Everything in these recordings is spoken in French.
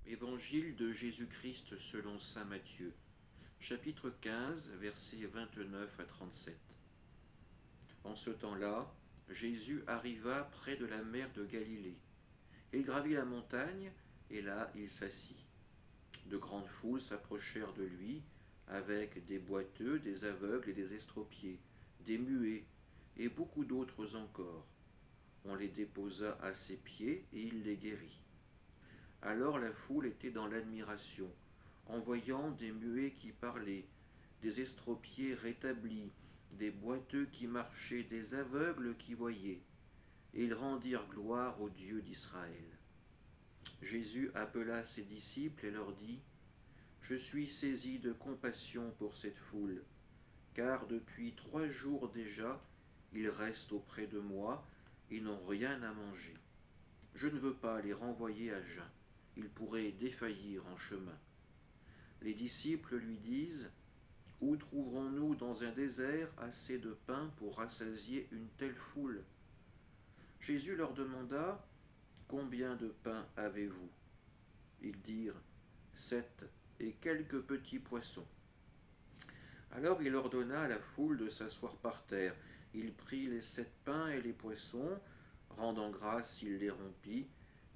Évangile de Jésus-Christ selon saint Matthieu, chapitre 15, versets 29 à 37. En ce temps-là, Jésus arriva près de la mer de Galilée. Il gravit la montagne, et là il s'assit. De grandes foules s'approchèrent de lui, avec des boiteux, des aveugles et des estropiés, des muets, et beaucoup d'autres encore. On les déposa à ses pieds, et il les guérit. Alors la foule était dans l'admiration, en voyant des muets qui parlaient, des estropiés rétablis, des boiteux qui marchaient, des aveugles qui voyaient. Et ils rendirent gloire au Dieu d'Israël. Jésus appela ses disciples et leur dit : « Je suis saisi de compassion pour cette foule, car depuis 3 jours déjà, ils restent auprès de moi et n'ont rien à manger. Je ne veux pas les renvoyer à jeun. Ils pourraient défaillir en chemin. » Les disciples lui disent : « Où trouverons-nous dans un désert assez de pain pour rassasier une telle foule ?» Jésus leur demanda : « Combien de pain avez-vous » Ils dirent : « 7 et quelques petits poissons. » Alors il ordonna à la foule de s'asseoir par terre. Il prit les 7 pains et les poissons, rendant grâce, il les rompit,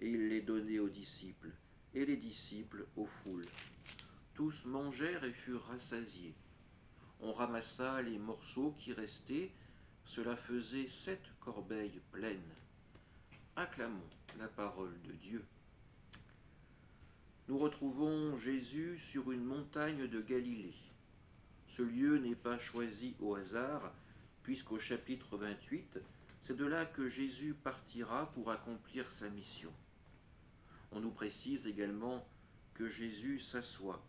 et il les donnait aux disciples, et les disciples aux foules. Tous mangèrent et furent rassasiés. On ramassa les morceaux qui restaient, cela faisait 7 corbeilles pleines. Acclamons la parole de Dieu. Nous retrouvons Jésus sur une montagne de Galilée. Ce lieu n'est pas choisi au hasard, puisqu'au chapitre 28, c'est de là que Jésus partira pour accomplir sa mission. On nous précise également que Jésus s'assoit.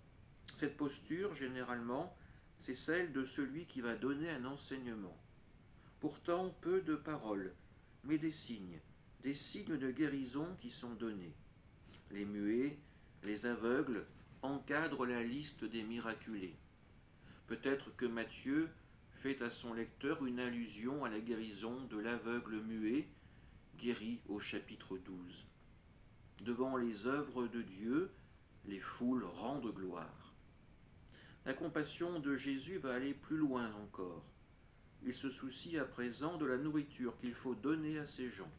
Cette posture, généralement, c'est celle de celui qui va donner un enseignement. Pourtant, peu de paroles, mais des signes de guérison qui sont donnés. Les muets, les aveugles encadrent la liste des miraculés. Peut-être que Matthieu fait à son lecteur une allusion à la guérison de l'aveugle muet, guéri au chapitre 12. Devant les œuvres de Dieu, les foules rendent gloire. La compassion de Jésus va aller plus loin encore. Il se soucie à présent de la nourriture qu'il faut donner à ces gens.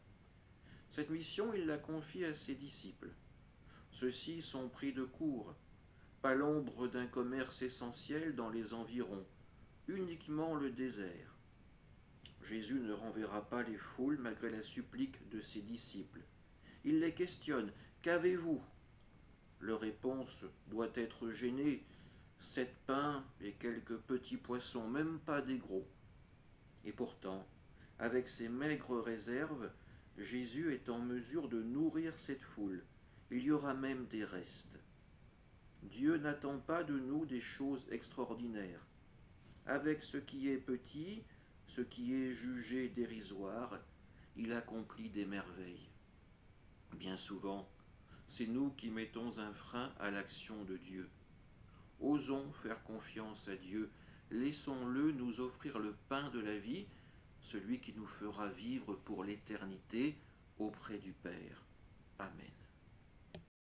Cette mission, il la confie à ses disciples. Ceux-ci sont pris de court, pas l'ombre d'un commerce essentiel dans les environs, uniquement le désert. Jésus ne renverra pas les foules malgré la supplique de ses disciples. Il les questionne : « Qu'avez-vous » Leur réponse doit être gênée : 7 pains et quelques petits poissons, même pas des gros. Et pourtant, avec ses maigres réserves, Jésus est en mesure de nourrir cette foule. Il y aura même des restes. Dieu n'attend pas de nous des choses extraordinaires. Avec ce qui est petit, ce qui est jugé dérisoire, il accomplit des merveilles. Bien souvent, c'est nous qui mettons un frein à l'action de Dieu. Osons faire confiance à Dieu, laissons-le nous offrir le pain de la vie, celui qui nous fera vivre pour l'éternité auprès du Père. Amen.